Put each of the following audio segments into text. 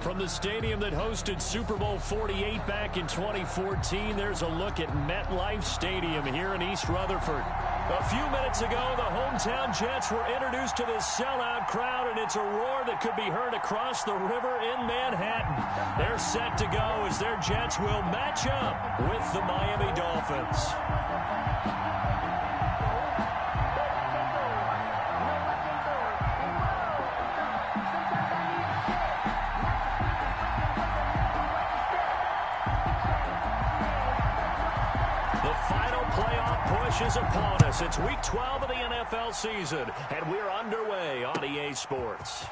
From the stadium that hosted Super Bowl 48 back in 2014, there's a look at MetLife Stadium here in East Rutherford. A few minutes ago, the hometown Jets were introduced to this sellout crowd, and it's a roar that could be heard across the river in Manhattan. They're set to go as their Jets will match up with the Miami Dolphins. Is upon us. It's week 12 of the NFL season, and we're underway on EA Sports.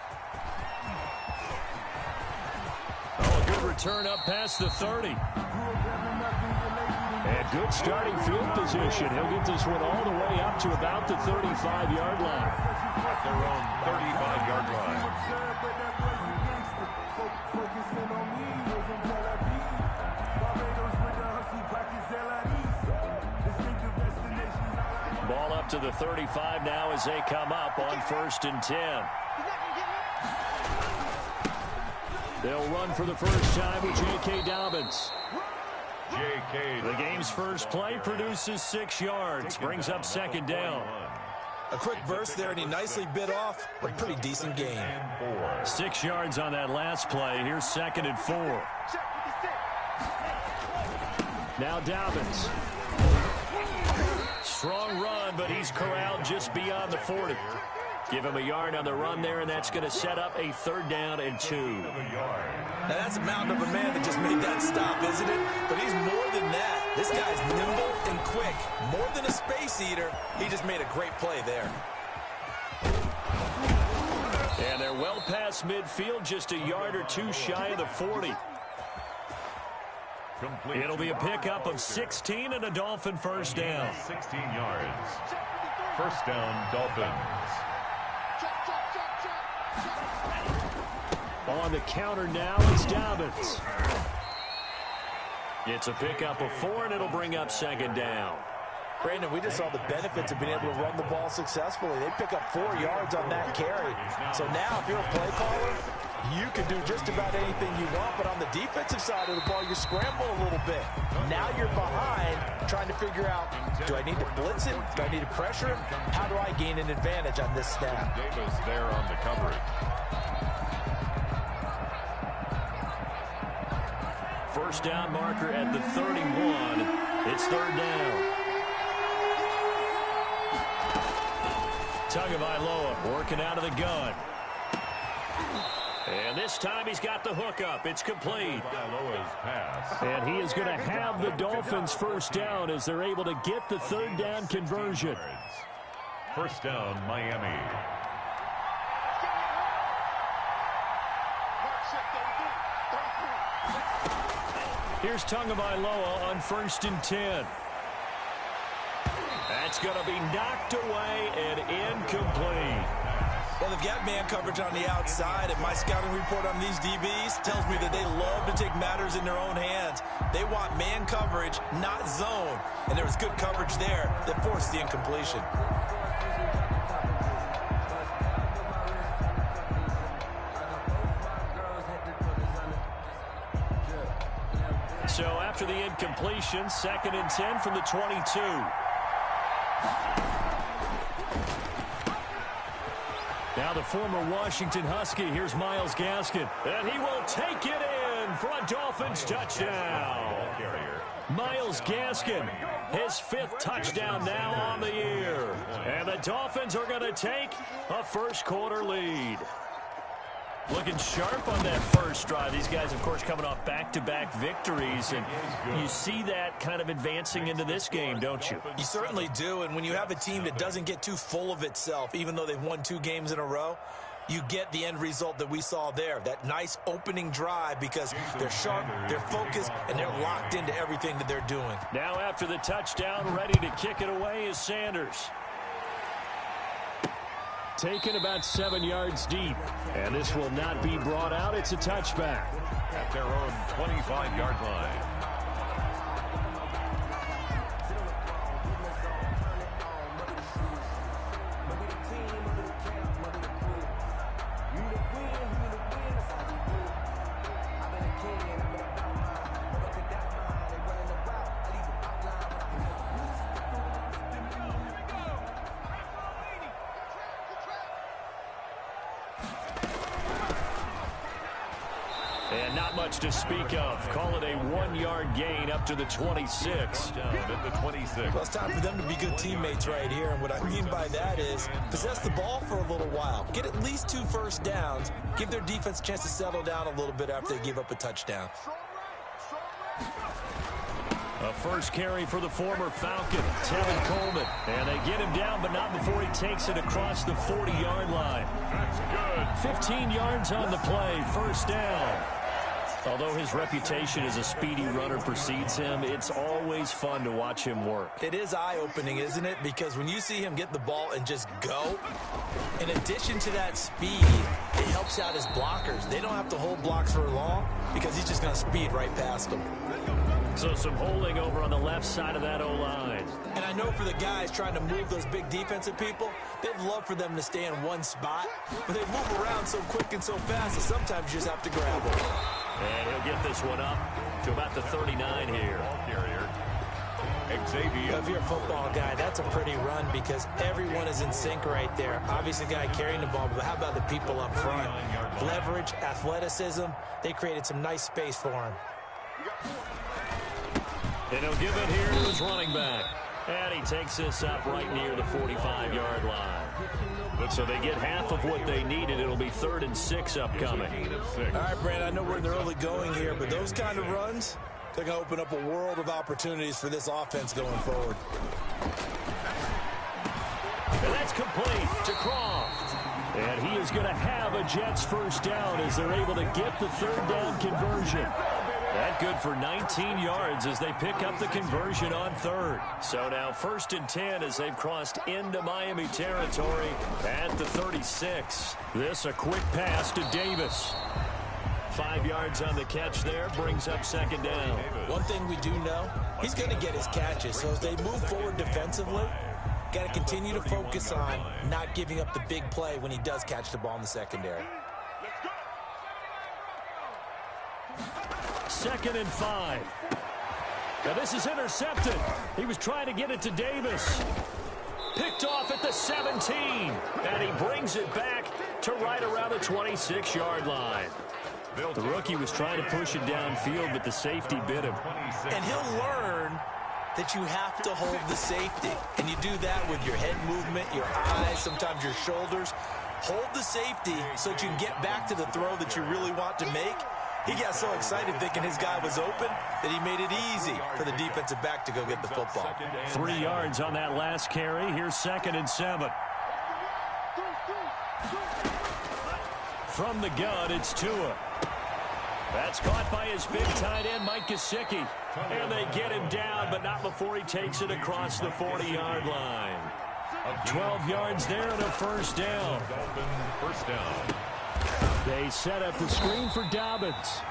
Oh, a good return up past the 30. And good starting field position. He'll get this one all the way up to about the 35-yard line. At their own 35-yard line. Ball up to the 35 now as they come up on 1st and 10. They'll run for the first time with J.K. Dobbins. The game's first play produces 6 yards, brings up 2nd down. A quick burst there, and he nicely bit off a pretty decent gain. 6 yards on that last play. Here's 2nd and 4. Now Dobbins. Strong run, but he's corralled just beyond the 40. Give him a yard on the run there, and that's going to set up a 3rd down and 2. Now, that's a mountain of a man that just made that stop, isn't it? But he's more than that. This guy's nimble and quick. More than a space eater, he just made a great play there. And they're well past midfield, just a yard or 2 shy of the 40. It'll be a pickup of 16 and a Dolphin first down. 16 yards. First down, Dolphins. On the counter now, it's Dobbins. It's a pickup of 4, and it'll bring up 2nd down. Brandon, we just saw the benefits of being able to run the ball successfully. They pick up 4 yards on that carry. So now, if you're a play caller, you can do just about anything you want, but on the defensive side of the ball, you scramble a little bit. Now you're behind, trying to figure out, do I need to blitz it? Do I need to pressure him? How do I gain an advantage on this snap? Davis there on the coverage. First down marker at the 31. It's 3rd down. Tagovailoa working out of the gun. And this time he's got the hook up. It's complete. And he is going to have the Dolphins first down as they're able to get the 3rd down conversion. First down, Miami. Here's Tagovailoa on 1st and 10. That's going to be knocked away and incomplete. Well, they've got man coverage on the outside, and my scouting report on these DBs tells me that they love to take matters in their own hands. They want man coverage, not zone. And there was good coverage there that forced the incompletion. So after the incompletion, 2nd and 10 from the 22. Now the former Washington Husky. Here's Myles Gaskin. And he will take it in for a Dolphins touchdown. Myles Gaskin, his 5th touchdown now on the year. And the Dolphins are going to take a first-quarter lead. Looking sharp on that first drive. These guys, of course, coming off back-to-back victories, and you see that kind of advancing into this game, don't you? You certainly do, and when you have a team that doesn't get too full of itself, even though they've won 2 games in a row, you get the end result that we saw there, that nice opening drive, because they're sharp, they're focused, and they're locked into everything that they're doing. Now after the touchdown, ready to kick it away is Sanders. Taken about 7 yards deep, and this will not be brought out. It's a touchback. At their own 25-yard line. And not much to speak of. Call it a 1-yard gain up to the 26. Down at the 26. Well, it's time for them to be good teammates right here. And what I mean by that is possess the ball for a little while. Get at least 2 first downs. Give their defense a chance to settle down a little bit after they give up a touchdown. A first carry for the former Falcon, Tevin Coleman. And they get him down, but not before he takes it across the 40-yard line. That's good. 15 yards on the play, first down. Although his reputation as a speedy runner precedes him, it's always fun to watch him work. It is eye-opening, isn't it? Because when you see him get the ball and just go, in addition to that speed, it helps out his blockers. They don't have to hold blocks for long because he's just going to speed right past them. So some holding over on the left side of that O-line. And I know for the guys trying to move those big defensive people, they'd love for them to stay in one spot, but they move around so quick and so fast that sometimes you just have to grab them. And he'll get this one up to about the 39 here. Ball carrier, Xavier. If you're a football guy, that's a pretty run because everyone is in sync right there. Obviously, the guy carrying the ball, but how about the people up front? Leverage, athleticism, they created some nice space for him. And he'll give it here to his running back. And he takes this up right near the 45-yard line. So they get half of what they needed. It'll be 3rd and 6 upcoming. All right, Brandon, I know we're in the early going here, but those kind of runs, they're going to open up a world of opportunities for this offense going forward. And that's complete to Croft. And he is going to have a Jets first down as they're able to get the 3rd down conversion. That good for 19 yards as they pick up the conversion on 3rd. So now 1st and 10 as they've crossed into Miami territory at the 36. This a quick pass to Davis. 5 yards on the catch there, brings up 2nd down. One thing we do know, he's going to get his catches. So as they move forward defensively, got to continue to focus on not giving up the big play when he does catch the ball in the secondary. 2nd and 5. Now this is intercepted. He was trying to get it to Davis. Picked off at the 17. And he brings it back to right around the 26-yard line. The rookie was trying to push it downfield, but the safety bit him. And he'll learn that you have to hold the safety. And you do that with your head movement, your eyes, sometimes your shoulders. Hold the safety so that you can get back to the throw that you really want to make. He got so excited thinking his guy was open that he made it easy for the defensive back to go get the football. 3 yards on that last carry. Here's 2nd and 7. From the gun, it's Tua. That's caught by his big tight end, Mike Gesicki. And they get him down, but not before he takes it across the 40-yard line. 12 yards there and a first down. First down. They set up the screen for Dobbins.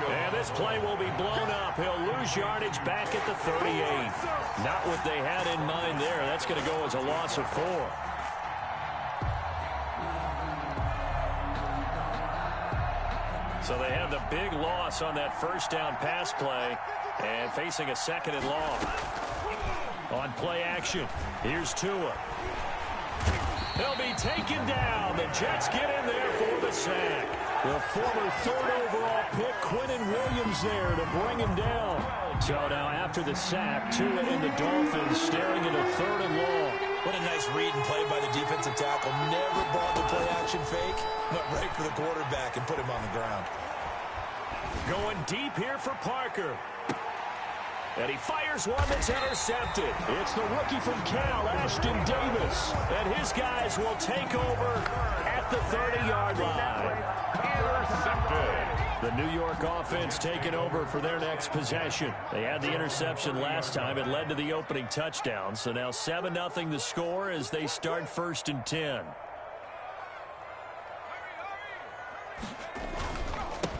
And this play will be blown up. He'll lose yardage back at the 38. Not what they had in mind there. That's going to go as a loss of 4. So they have the big loss on that first down pass play and facing a 2nd and long. On play action, here's Tua. They'll be taken down. The Jets get in there for the sack. The former 3rd overall pick, Quinnen Williams, there to bring him down. So now after the sack, Tua and the Dolphins staring at a 3rd and long. What a nice read and play by the defensive tackle. Never brought the play action fake, but right for the quarterback and put him on the ground. Going deep here for Parker. And he fires one that's intercepted. It's the rookie from Cal, Ashton Davis. And his guys will take over at the 30-yard line. Intercepted. The New York offense taking over for their next possession. They had the interception last time. It led to the opening touchdown. So now 7-0 the score as they start 1st and 10.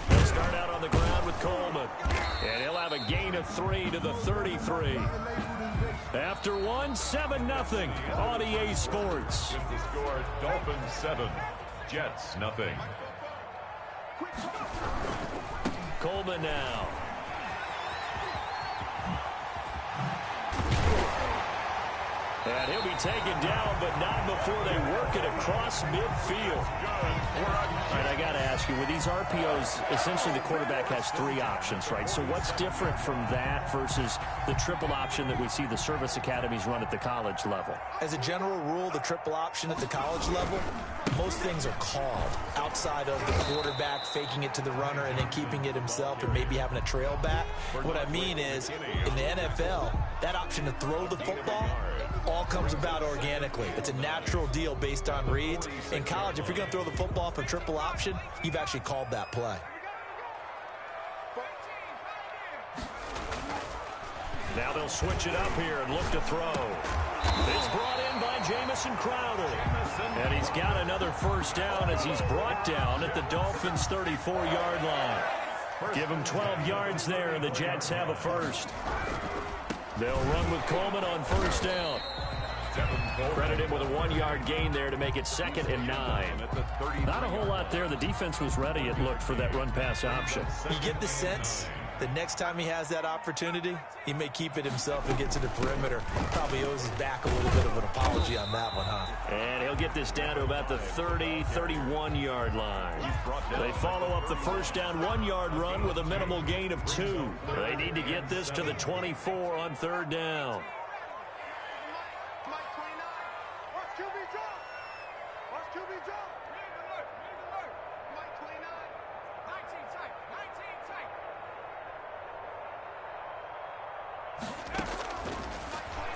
They'll start out on the ground with Coleman. And he'll have a gain of 3 to the 33. After 7-0 on EA Sports. With the score, Dolphins 7, Jets nothing. Coleman now. And he'll be taken down, but not before they work it across midfield. All right, I got to ask ask you, with these RPOs, essentially the quarterback has 3 options, right? So what's different from that versus the triple option that we see the service academies run at the college level? As a general rule, the triple option at the college level, most things are called outside of the quarterback faking it to the runner and then keeping it himself and maybe having a trail back. What I mean is, in the NFL, that option to throw the football all comes about organically. It's a natural deal based on reads. In college, if you're going to throw the football for triple option, you've actually called that play. Now they'll switch it up here and look to throw. It's brought in by Jamison Crowder. And he's got another first down as he's brought down at the Dolphins' 34-yard line. Give him 12 yards there, and the Jets have a first. They'll run with Coleman on first down. Credit him with a 1-yard gain there to make it 2nd and 9. Not a whole lot there. The defense was ready, it looked, for that run-pass option. You get the sense that next time he has that opportunity, he may keep it himself and get to the perimeter. Probably owes his back a little bit of an apology on that one, huh? And he'll get this down to about the 30, 31-yard line. They follow up the first down 1-yard run with a minimal gain of 2. They need to get this to the 24 on 3rd down.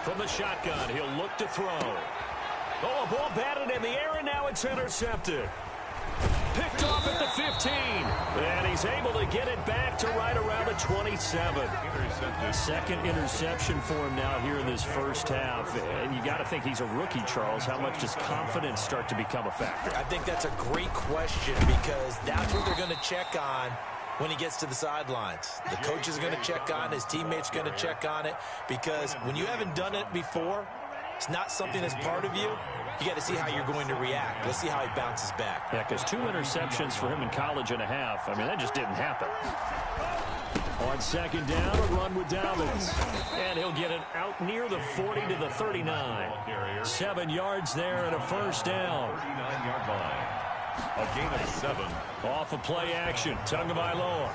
From the shotgun, he'll look to throw. Oh, a ball batted in the air, and now it's intercepted. Picked off at the 15. And he's able to get it back to right around the 27. Second interception for him now here in this first half. And you got to think he's a rookie, Charles. How much does confidence start to become a factor? I think that's a great question because that's what they're going to check on when he gets to the sidelines. The coach is going to check on it. His teammates are going to check on it because when you haven't done it before, it's not something that's part of you. You got to see how you're going to react. Let's see how he bounces back. Yeah, because 2 interceptions for him in college and a half. I mean, that just didn't happen. On 2nd down, a run with Dobbins. And he'll get it out near the 40 to the 39. 7 yards there and a first down. 39-yard line. A gain of 7. Off of play action. Tagovailoa.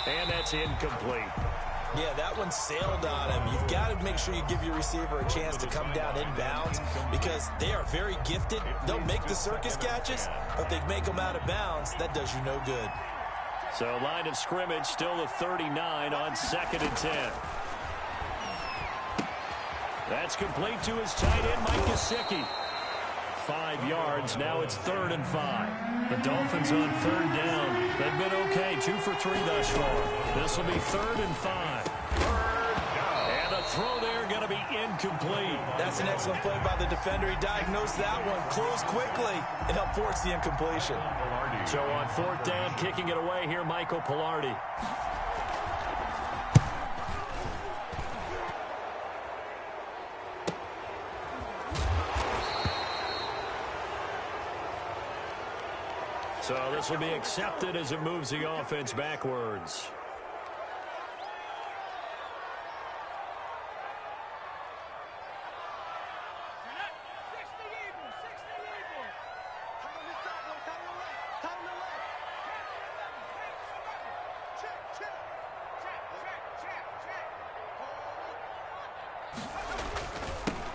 And that's incomplete. Yeah, that one sailed on him. You've got to make sure you give your receiver a chance to come down inbounds because they are very gifted. They'll make the circus catches, but they make them out of bounds. That does you no good. So line of scrimmage still the 39 on 2nd and 10. That's complete to his tight end, Mike Gesicki. 5 yards. Now it's 3rd and 5. The Dolphins on 3rd down. They've been okay. 2 for 3 thus far. This will be 3rd and 5. And the throw there going to be incomplete. That's an excellent play by the defender. He diagnosed that one, closed quickly, and helped force the incompletion. So on 4th down, kicking it away here, Michael Pilardi. So this will be accepted as it moves the offense backwards.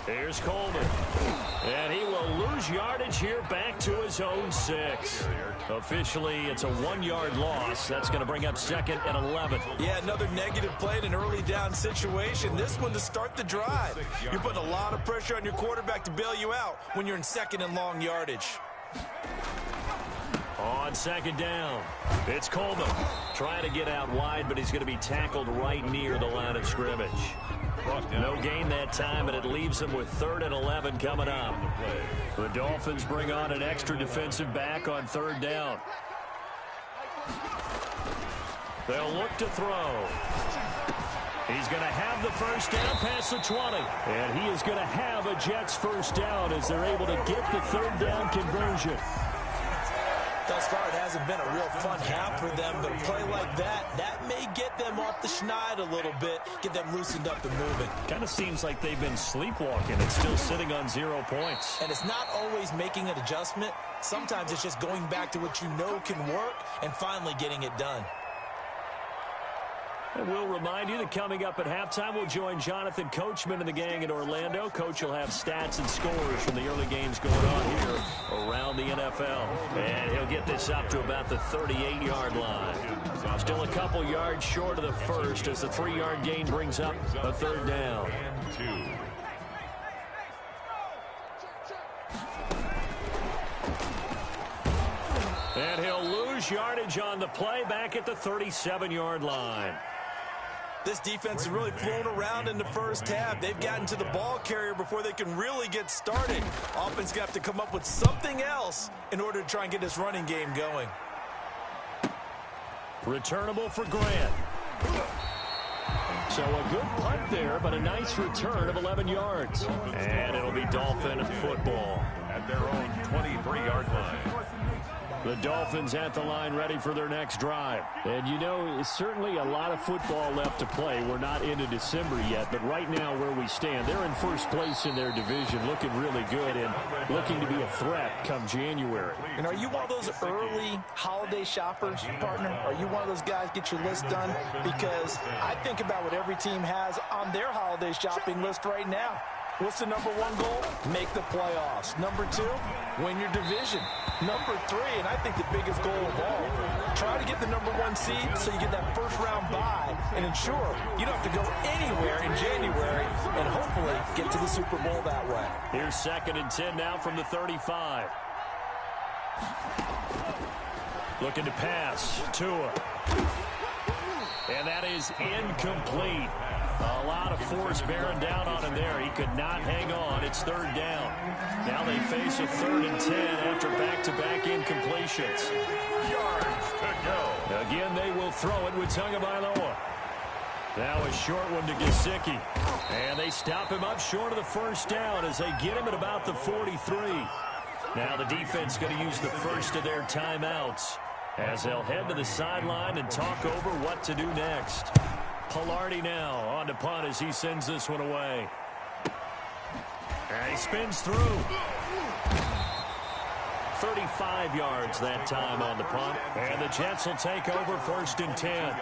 Here's Coleman. And he will lose yardage here back to his own 6. Officially, it's a 1-yard loss. That's going to bring up 2nd and 11. Yeah, another negative play in an early down situation. This one to start the drive. You're putting a lot of pressure on your quarterback to bail you out when you're in 2nd and long yardage. On 2nd down, it's Coleman. Trying to get out wide, but he's going to be tackled right near the line of scrimmage. No gain that time, and it leaves them with 3rd and 11 coming up. The Dolphins bring on an extra defensive back on 3rd down. They'll look to throw. He's going to have the first down past the 20. And he is going to have a Jets first down as they're able to get the 3rd down conversion. Thus far, it hasn't been a real fun half for them, but a play like that may get them off the schneid a little bit, get them loosened up and moving. Kind of seems like they've been sleepwalking and still sitting on 0 points. And it's not always making an adjustment. Sometimes it's just going back to what you know can work and finally getting it done. And we'll remind you that coming up at halftime, we'll join Jonathan Coachman and the gang in Orlando. Coach will have stats and scores from the early games going on here around the NFL. And he'll get this up to about the 38-yard line. Still a couple yards short of the first as the 3-yard gain brings up a third down. And he'll lose yardage on the play back at the 37-yard line. This defense has really flown around in the first half. They've gotten to the ball carrier before they can really get started. Offense going to have to come up with something else in order to try and get this running game going. Returnable for Grant. So a good punt there, but a nice return of 11 yards. And it'll be Dolphin football at their own 23-yard line. The Dolphins at the line ready for their next drive. And you know, certainly a lot of football left to play. We're not into December yet, but right now where we stand, they're in first place in their division, looking really good and looking to be a threat come January. And are you one of those early holiday shoppers, partner? Are you one of those guys get your list done? Because I think about what every team has on their holiday shopping list right now. What's the number one goal? Make the playoffs. Number 2, win your division. Number 3, and I think the biggest goal of all, try to get the number 1 seed so you get that first-round bye and ensure you don't have to go anywhere in January and hopefully get to the Super Bowl that way. Here's 2nd and 10 now from the 35. Looking to pass. Tua. And that is incomplete. A lot of force bearing down on him there. He could not hang on. It's 3rd down. Now they face a 3rd and 10 after back-to-back incompletions. Yards to go. Again, they will throw it with Tagovailoa. Now a short one to Gesicki. And they stop him up short of the first down as they get him at about the 43. Now the defense going to use the first of their timeouts as they'll head to the sideline and talk over what to do next. Pilardi now on to punt as he sends this one away. And he spins through. 35 yards that time on the punt. And the Jets will take over 1st and 10.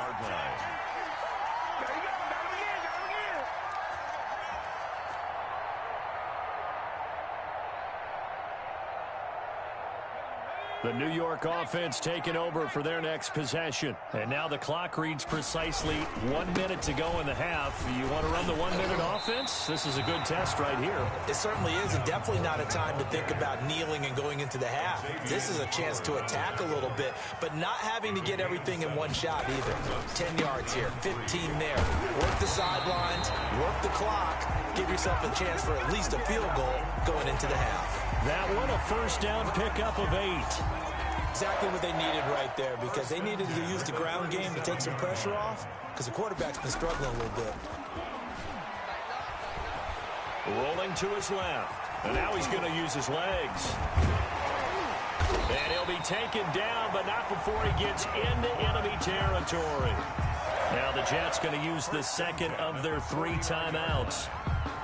The New York offense taking over for their next possession. And now the clock reads precisely 1 minute to go in the half. You want to run the 1 minute offense? This is a good test right here. It certainly is, and definitely not a time to think about kneeling and going into the half. This is a chance to attack a little bit, but not having to get everything in one shot either. 10 yards here, 15 there. Work the sidelines, work the clock, give yourself a chance for at least a field goal going into the half. That one, a first down pickup of 8. Exactly what they needed right there, because they needed to use the ground game to take some pressure off, because the quarterback's been struggling a little bit. Rolling to his left, and now he's going to use his legs. And he'll be taken down, but not before he gets into enemy territory. Now the Jets going to use the second of their 3 timeouts,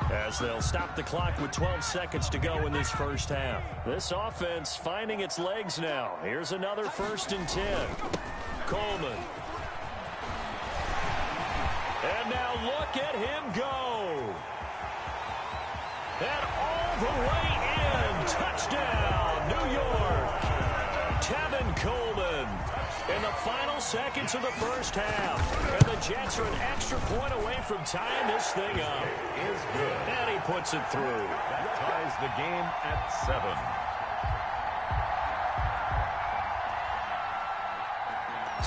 as they'll stop the clock with 12 seconds to go in this first half. This offense finding its legs now. Here's another 1st and 10. Coleman. And now look at him go. And all the way in. Touchdown, New York. Tevin Coleman. In the final seconds of the first half. And the Jets are an extra point away from tying this thing up. Is good. And he puts it through. That ties the game at 7.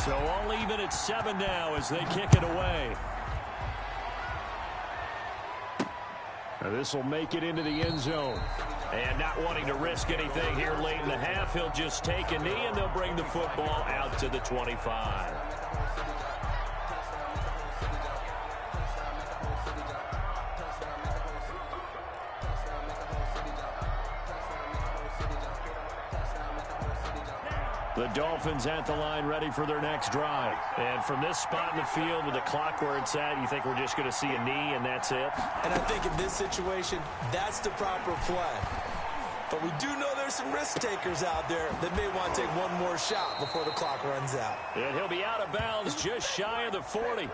So all even at 7 now as they kick it away. Now this will make it into the end zone. And not wanting to risk anything here late in the half, he'll just take a knee and they'll bring the football out to the 25. The Dolphins at the line ready for their next drive. And from this spot in the field with the clock where it's at, you think we're just going to see a knee and that's it? And I think in this situation, that's the proper play. But we do know there's some risk takers out there that may want to take one more shot before the clock runs out. And he'll be out of bounds just shy of the 40.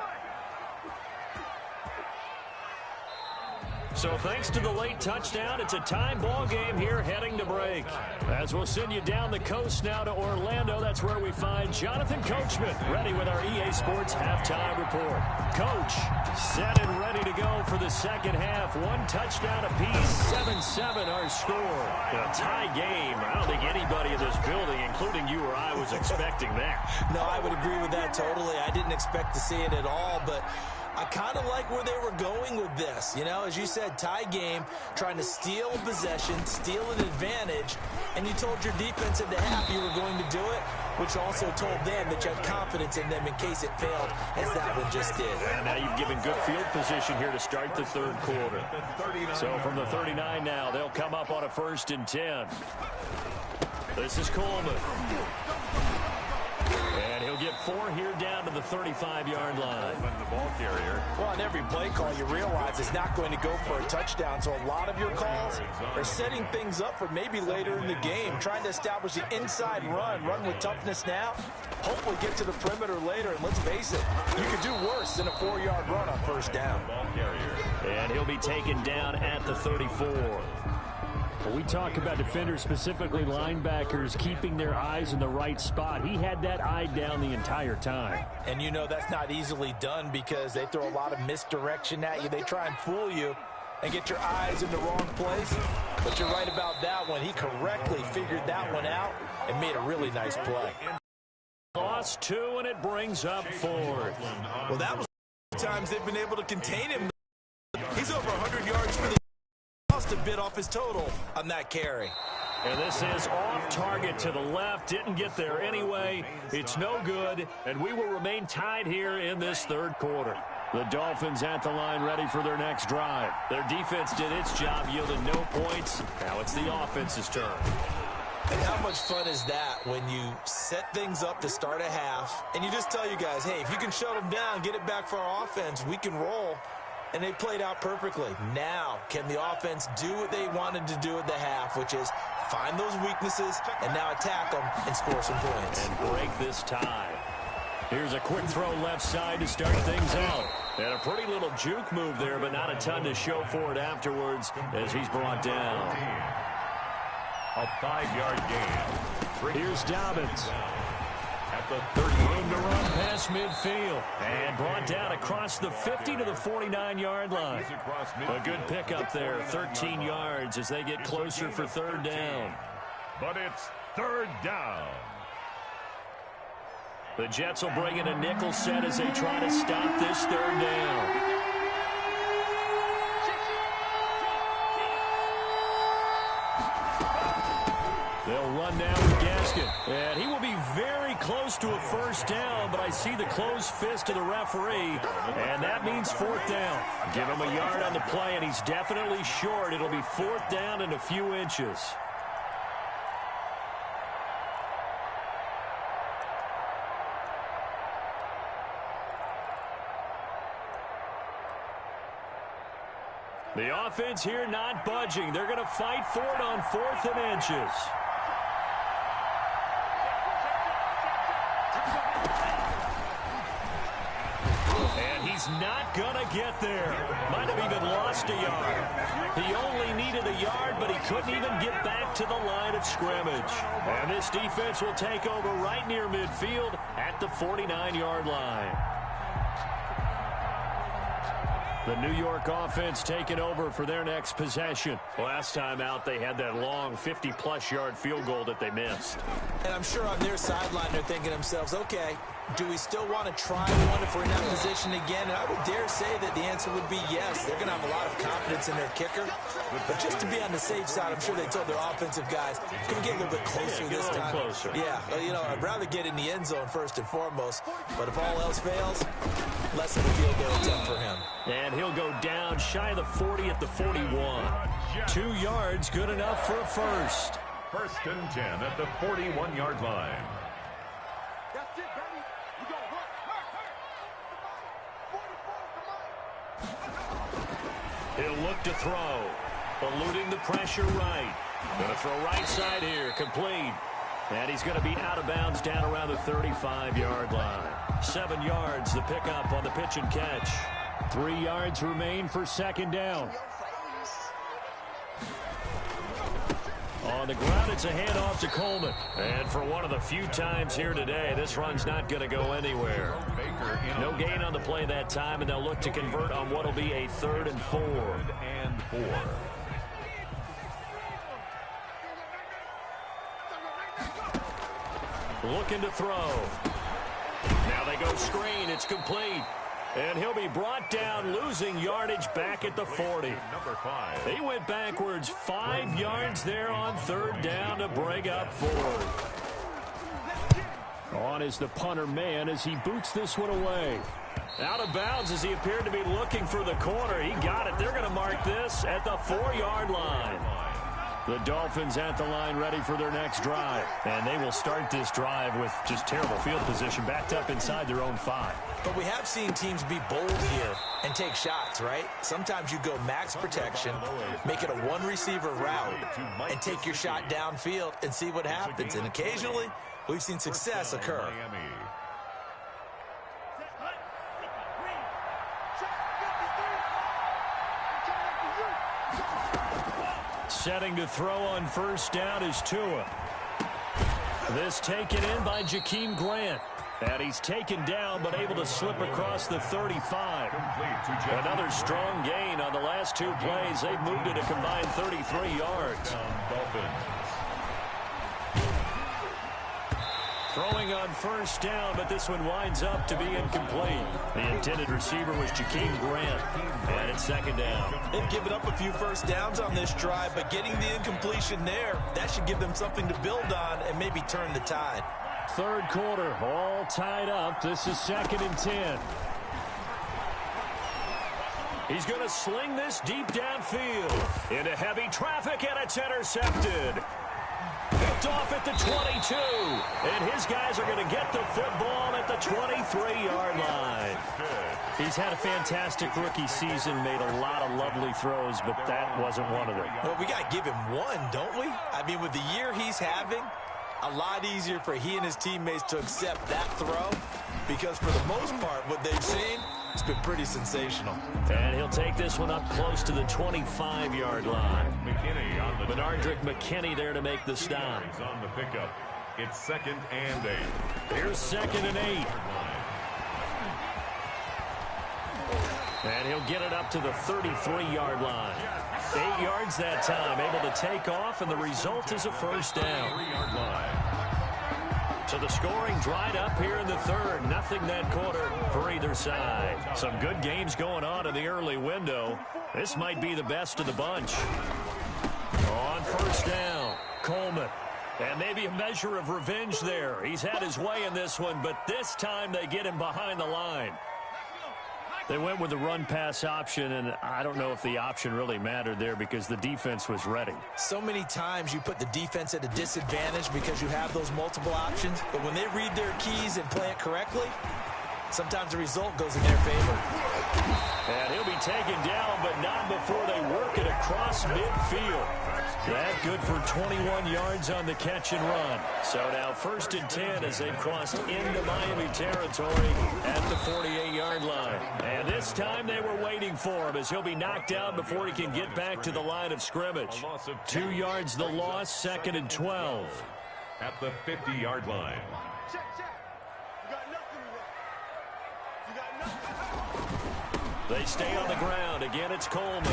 So thanks to the late touchdown, it's a time ball game here heading to break. As we'll send you down the coast now to Orlando, that's where we find Jonathan Coachman ready with our EA Sports halftime report. Coach, set and ready to go for the second half. One touchdown apiece, 7-7 our score. A tie game. I don't think anybody in this building, including you or I, was expecting that. No, I would agree with that totally. I didn't expect to see it at all, but I kind of like where they were going with this. You know, as you said, tie game, trying to steal possession, steal an advantage, and you told your defense at the half you were going to do it, which also told them that you had confidence in them in case it failed, as that one just did. And now you've given good field position here to start the third quarter. So from the 39 now, they'll come up on a 1st and 10. This is Coleman. And he'll get 4 here down to the 35-yard line. The ball carrier. Well, on every play call, you realize it's not going to go for a touchdown. So a lot of your calls are setting things up for maybe later in the game, trying to establish the inside run with toughness now, hopefully get to the perimeter later. And let's face it, you could do worse than a 4-yard run on 1st down. Ball carrier. And he'll be taken down at the 34. We talk about defenders, specifically linebackers, keeping their eyes in the right spot. He had that eye down the entire time. And you know that's not easily done because they throw a lot of misdirection at you. They try and fool you and get your eyes in the wrong place. But you're right about that one. He correctly figured that one out and made a really nice play. Lost 2, and it brings up 4th. Well, that was times they've been able to contain him. He's over 100 yards for the lost a bit off his total on that carry. And this is off target to the left. Didn't get there anyway. It's no good, and we will remain tied here in this third quarter. The Dolphins at the line ready for their next drive. Their defense did its job, yielded no points. Now it's the offense's turn. And how much fun is that when you set things up to start a half, and you just tell you guys, hey, if you can shut them down, get it back for our offense, we can roll. And they played out perfectly. Now, can the offense do what they wanted to do at the half, which is find those weaknesses and now attack them and score some points. And break this tie. Here's a quick throw left side to start things out. And a pretty little juke move there, but not a ton to show for it afterwards as he's brought down. A 5-yard gain. Here's Dobbins. At the 30. Room to run past midfield. And brought down across the 50 to the 49-yard line. A good pickup there, 13 yards as they get closer for 3rd down. But it's 3rd down. The Jets will bring in a nickel set as they try to stop this 3rd down. They'll run now with Gaskin. And he will be very close to a 1st down, but I see the closed fist of the referee, and that means 4th down. Give him a yard on the play, and he's definitely short. It'll be 4th down and a few inches. The offense here not budging. They're going to fight for it on 4th and inches. And he's not going to get there. Might have even lost a yard. He only needed a yard, but he couldn't even get back to the line of scrimmage. And this defense will take over right near midfield at the 49-yard line. The New York offense taking over for their next possession. Last time out, they had that long 50-plus yard field goal that they missed. And I'm sure on their sideline they're thinking to themselves, okay, do we still want to try one if we're in that position again? And I would dare say that the answer would be yes. They're going to have a lot of confidence in their kicker. But just to be on the safe side, I'm sure they told their offensive guys, can we get a little bit closer this time? Closer. Yeah, you know, I'd rather get in the end zone first and foremost. But if all else fails, less of a field goal attempt for him. And he'll go down shy of the 40 at the 41. 2 yards, good enough for a first. 1st and 10 at the 41-yard line. He'll look to throw. Eluding the pressure right. Going to throw right side here. Complete. And he's going to be out of bounds down around the 35-yard line. 7 yards, the pickup on the pitch and catch. 3 yards remain for second down. On the ground, it's a handoff to Coleman. And for one of the few times here today, this run's not going to go anywhere. No gain on the play that time, and they'll look to convert on what will be a 3rd and 4. Looking to throw. Now they go screen. It's complete. And he'll be brought down, losing yardage back at the 40. Number 5. He went backwards 5 yards there on 3rd down to bring up 4th. On is the punter man as he boots this one away. Out of bounds as he appeared to be looking for the corner. He got it. They're going to mark this at the 4-yard line. The Dolphins at the line ready for their next drive. And they will start this drive with just terrible field position backed up inside their own 5. But we have seen teams be bold here and take shots, right? Sometimes you go max protection, make it a one-receiver route, and take your shot downfield and see what happens. And occasionally, we've seen success occur. Setting to throw on 1st down is Tua. This taken in by Jakeem Grant. And he's taken down but able to slip across the 35. Another strong gain on the last 2 plays. They've moved it a combined 33 yards. Throwing on 1st down, but this one winds up to be incomplete. The intended receiver was Jakeem Grant. And it's 2nd down. They've given up a few 1st downs on this drive, but getting the incompletion there, that should give them something to build on and maybe turn the tide. 3rd quarter, all tied up. This is 2nd and 10. He's going to sling this deep downfield into heavy traffic, and it's intercepted. Picked off at the 22, and his guys are going to get the football at the 23-yard line. He's had a fantastic rookie season, made a lot of lovely throws, but that wasn't one of them. Well, we got to give him one, don't we? I mean, with the year he's having, a lot easier for he and his teammates to accept that throw, because for the most part, what they've seen, it's been pretty sensational. And he'll take this one up close to the 25-yard line. Benardrick McKinney there to make the stop. On the pickup. It's 2nd and 8. Here's 2nd and 8. And he'll get it up to the 33-yard line. 8 yards that time, able to take off, and the result is a 1st down. 3-yard line. So the scoring dried up here in the 3rd. Nothing that quarter for either side. Some good games going on in the early window. This might be the best of the bunch. On 1st down, Coleman. And maybe a measure of revenge there. He's had his way in this one, but this time they get him behind the line. They went with the run-pass option, and I don't know if the option really mattered there because the defense was ready. So many times you put the defense at a disadvantage because you have those multiple options, but when they read their keys and play it correctly, sometimes the result goes in their favor. And he'll be taken down, but not before they work it across midfield. That good for 21 yards on the catch and run. So now 1st and 10 as they've crossed into Miami territory at the 48-yard line. And this time they were waiting for him as he'll be knocked down before he can get back to the line of scrimmage. 2 yards the loss, 2nd and 12. At the 50-yard line. They stay on the ground. Again, it's Coleman.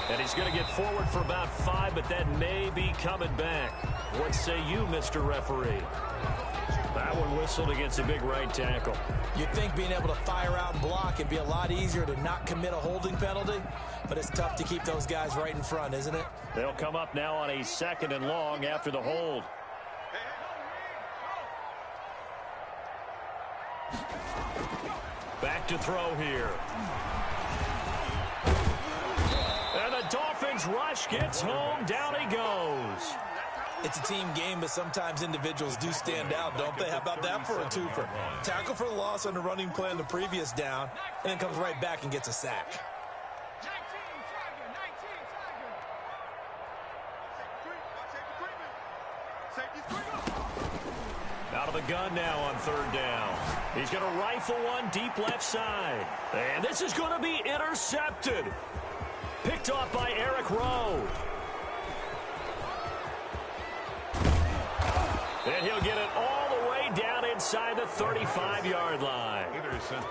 And he's going to get forward for about 5, but that may be coming back. What say you, Mr. Referee? That one whistled against a big right tackle. You'd think being able to fire out and block would be a lot easier to not commit a holding penalty, but it's tough to keep those guys right in front, isn't it? They'll come up now on a 2nd and long after the hold. Back to throw here. And the Dolphins rush gets home. Down he goes. It's a team game, but sometimes individuals do stand out, don't they? How about that for a twofer? Tackle for the loss on the running play on the previous down, and then comes right back and gets a sack. Out of the gun now on third down. He's going to rifle one deep left side. And this is going to be intercepted. Picked off by Eric Rowe. And he'll get it all the way down inside the 35-yard line.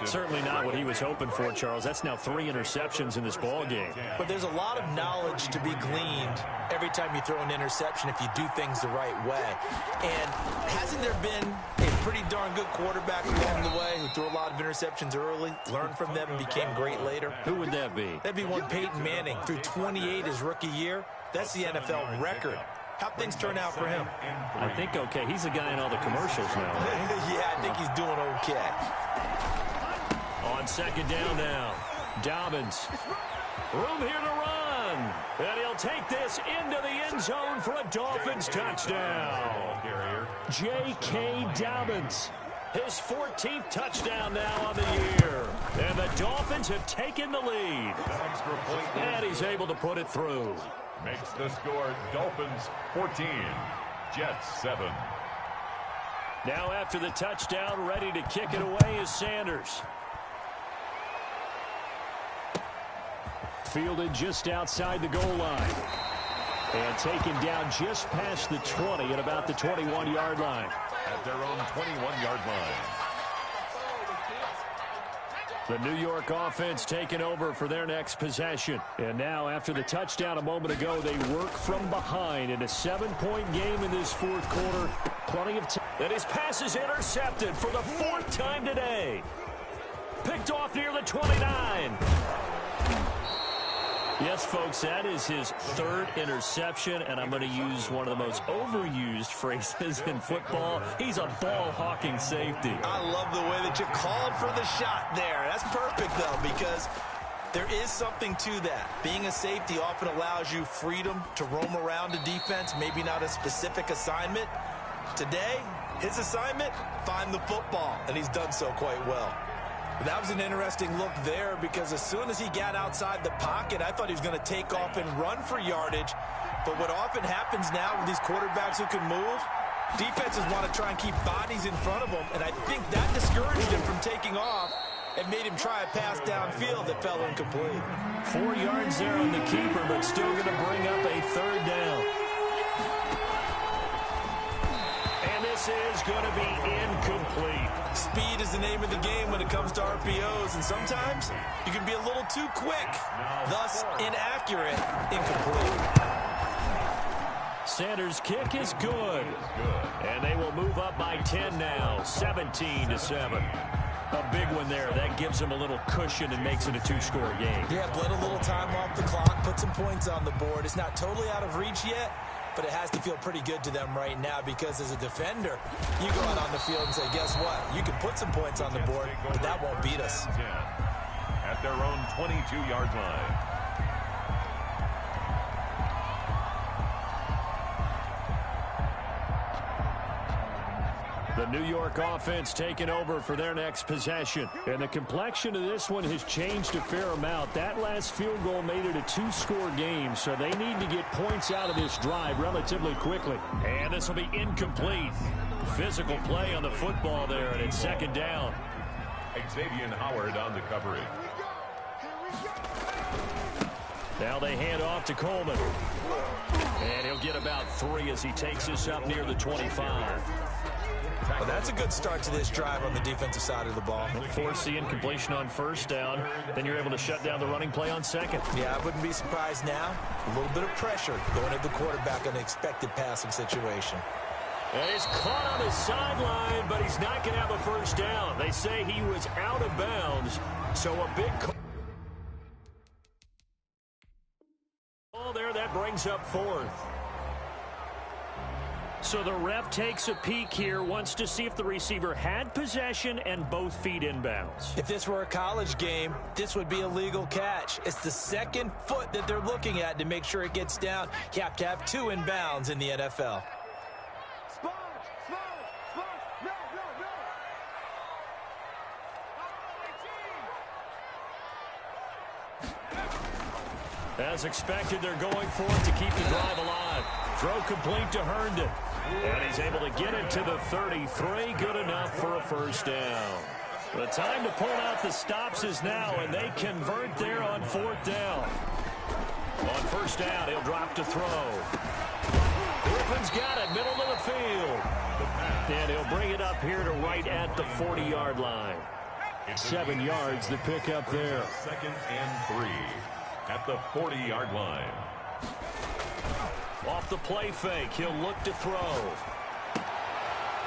Certainly not what he was hoping for, Charles. That's now 3 interceptions in this ball game. But there's a lot of knowledge to be gleaned every time you throw an interception if you do things the right way. And hasn't there been a pretty darn good quarterback along the way who threw a lot of interceptions early, learned from them, and became great later? Who would that be? That'd be one Peyton Manning. Threw 28 his rookie year. That's the NFL record. How'd things turn out for him? I think okay. He's a guy in all the commercials now, right? Yeah, I think he's doing okay. On second down now, Dobbins. Room here to run. And he'll take this into the end zone for a Dolphins touchdown. J.K. Dobbins. His 14th touchdown now on the year. And the Dolphins have taken the lead. And he's able to put it through. Makes the score Dolphins 14, Jets 7. Now after the touchdown, ready to kick it away is Sanders. Fielded just outside the goal line. And taken down just past the 20 at about the 21-yard line. At their own 21-yard line. The New York offense taking over for their next possession. And now after the touchdown a moment ago, they work from behind in a 7-point game in this fourth quarter. Plenty of time. And his pass is intercepted for the 4th time today. Picked off near the 29. Yes, folks, that is his 3rd interception, and I'm going to use one of the most overused phrases in football. He's a ball-hawking safety. I love the way that you called for the shot there. That's perfect, though, because there is something to that. Being a safety often allows you freedom to roam around a defense, maybe not a specific assignment. Today, his assignment, find the football, and he's done so quite well. That was an interesting look there because as soon as he got outside the pocket, I thought he was going to take off and run for yardage. But what often happens now with these quarterbacks who can move, defenses want to try and keep bodies in front of them, and I think that discouraged him from taking off and made him try a pass downfield that fell incomplete. 4 yards there on the keeper, but still going to bring up a 3rd down. And this is going to be incomplete. Speed is the name of the game when it comes to RPOs, and sometimes you can be a little too quick, thus inaccurate, incomplete. Sanders' kick is good. And they will move up by 10 now, 17-7. A big one there. That gives them a little cushion and makes it a 2-score game. Yeah, bled a little time off the clock, put some points on the board. It's not totally out of reach yet, but it has to feel pretty good to them right now because as a defender, you go out on the field and say, guess what? You can put some points on the board, but that won't beat us. At their own 22-yard line. The New York offense taking over for their next possession. And the complexion of this one has changed a fair amount. That last field goal made it a 2-score game, so they need to get points out of this drive relatively quickly. And this will be incomplete. Physical play on the football there, and it's 2nd down. Xavier Howard on the coverage. Now they hand off to Coleman. And he'll get about 3 as he takes this up near the 25. Well, that's a good start to this drive on the defensive side of the ball. Force the incompletion on 1st down. Then you're able to shut down the running play on 2nd. Yeah, I wouldn't be surprised now. A little bit of pressure going at the quarterback in an expected passing situation. And he's caught on his sideline, but he's not going to have a 1st down. They say he was out of bounds, so a big call there. That brings up 4th. So the ref takes a peek here, wants to see if the receiver had possession and both feet inbounds. If this were a college game, this would be a legal catch. It's the 2nd foot that they're looking at to make sure it gets down. You have to have 2 inbounds in the NFL. As expected, they're going for it to keep the drive alive. Throw complete to Herndon. And he's able to get it to the 33. Good enough for a first down. The time to pull out the stops is now, and they convert there on fourth down. On first down, he'll drop to throw. Griffin's got it, middle of the field. And he'll bring it up here to right at the 40-yard line. 7 yards the pick up there. 2nd and 3 at the 40-yard line. Off the play fake, he'll look to throw.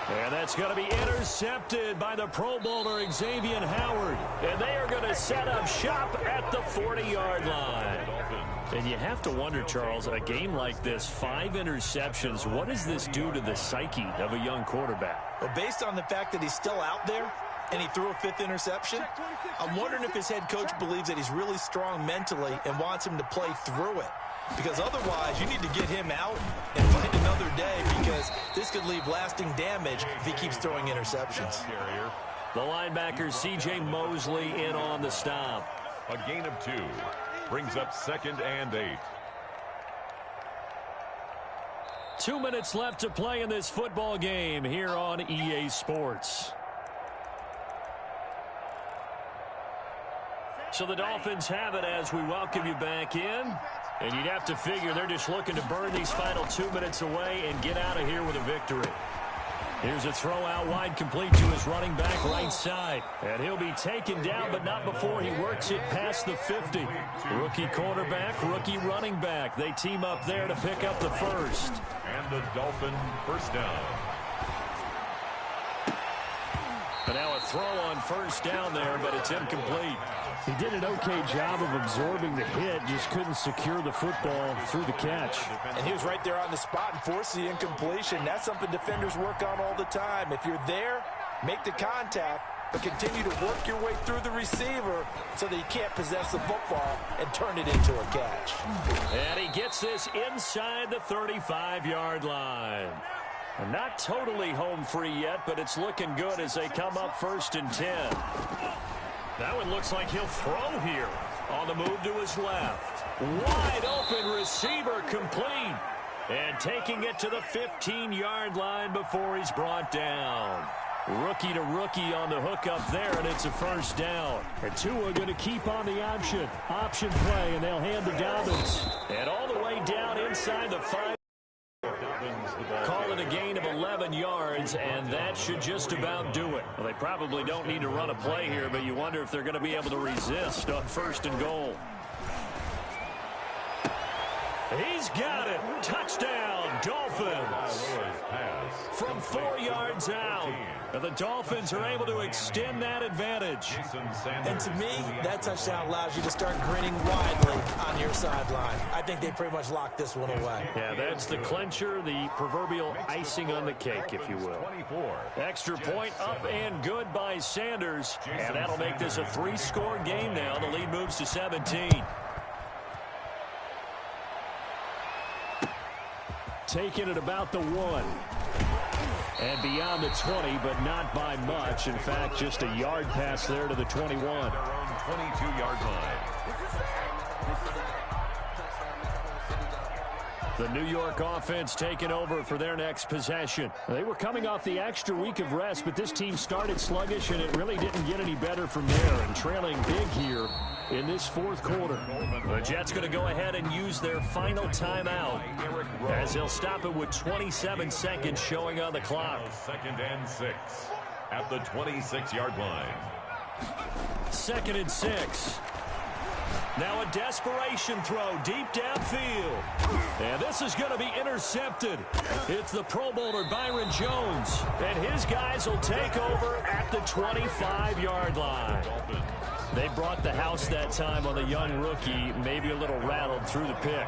And that's going to be intercepted by the Pro Bowler Xavier Howard. And they are going to set up shop at the 40-yard line. And you have to wonder, Charles, a game like this, 5 interceptions, what does this do to the psyche of a young quarterback? Well, based on the fact that he's still out there and he threw a 5th interception, I'm wondering if his head coach believes that he's really strong mentally and wants him to play through it. Because otherwise, you need to get him out and find another day, because this could leave lasting damage if he keeps throwing interceptions. The linebacker, C.J. Mosley, in on the stop. A gain of 2 brings up 2nd and 8. 2 minutes left to play in this football game here on EA Sports. So the Dolphins have it as we welcome you back in. And you'd have to figure they're just looking to burn these final 2 minutes away and get out of here with a victory. Here's a throw out wide, complete to his running back right side. And he'll be taken down, but not before he works it past the 50. Rookie quarterback, rookie running back. They team up there to pick up the first. And the Dolphin first down. And now a throw on first down there, but it's incomplete. He did an okay job of absorbing the hit, just couldn't secure the football through the catch. And he was right there on the spot and forced the incompletion. That's something defenders work on all the time. If you're there, make the contact, but continue to work your way through the receiver so that you can't possess the football and turn it into a catch. And he gets this inside the 35-yard line. And not totally home free yet, but it's looking good as they come up 1st and 10. That one looks like he'll throw here. On the move to his left. Wide open receiver, complete. And taking it to the 15-yard line before he's brought down. Rookie to rookie on the hook up there, and it's a first down. And Tua going to keep on the option play, and they'll hand to Dobbins. And all the way down inside the 5. Call it a gain of 11 yards, and that should just about do it. Well, they probably don't need to run a play here, but you wonder if they're going to be able to resist on 1st and goal. He's got it. Touchdown, Dolphins. From 4 yards out. And the Dolphins are able to extend that advantage. And to me, that touchdown allows you to start grinning widely on your sideline. I think they pretty much locked this one away. Yeah, that's the clincher, the proverbial icing on the cake, if you will. Extra point up and good by Sanders. And that'll make this a 3-score game now. The lead moves to 17. Taking it about the 1. And beyond the 20, but not by much. In fact, just a yard pass there to the 21. Their own 22-yard line. The New York offense taking over for their next possession. They were coming off the extra week of rest, but this team started sluggish, and it really didn't get any better from there. And trailing big here in this 4th quarter. The Jets going to go ahead and use their final timeout as they'll stop it with 27 seconds showing on the clock. 2nd and 6 at the 26-yard line. 2nd and 6. Now a desperation throw deep downfield. And this is going to be intercepted. It's the Pro Bowler Byron Jones. And his guys will take over at the 25-yard line. They brought the house that time on the young rookie, maybe a little rattled through the pick.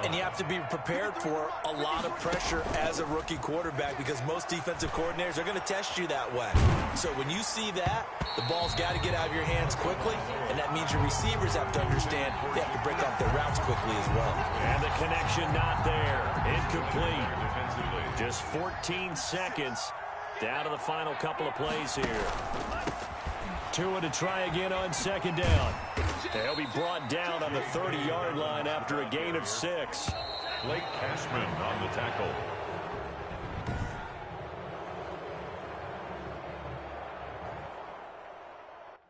And you have to be prepared for a lot of pressure as a rookie quarterback, because most defensive coordinators are going to test you that way. So when you see that, the ball's got to get out of your hands quickly, and that means your receivers have to understand they have to break off their routes quickly as well. And the connection not there. Incomplete. Just 14 seconds down to the final couple of plays here. Tua to try again on 2nd down. They'll be brought down on the 30-yard line after a gain of 6. Blake Cashman on the tackle.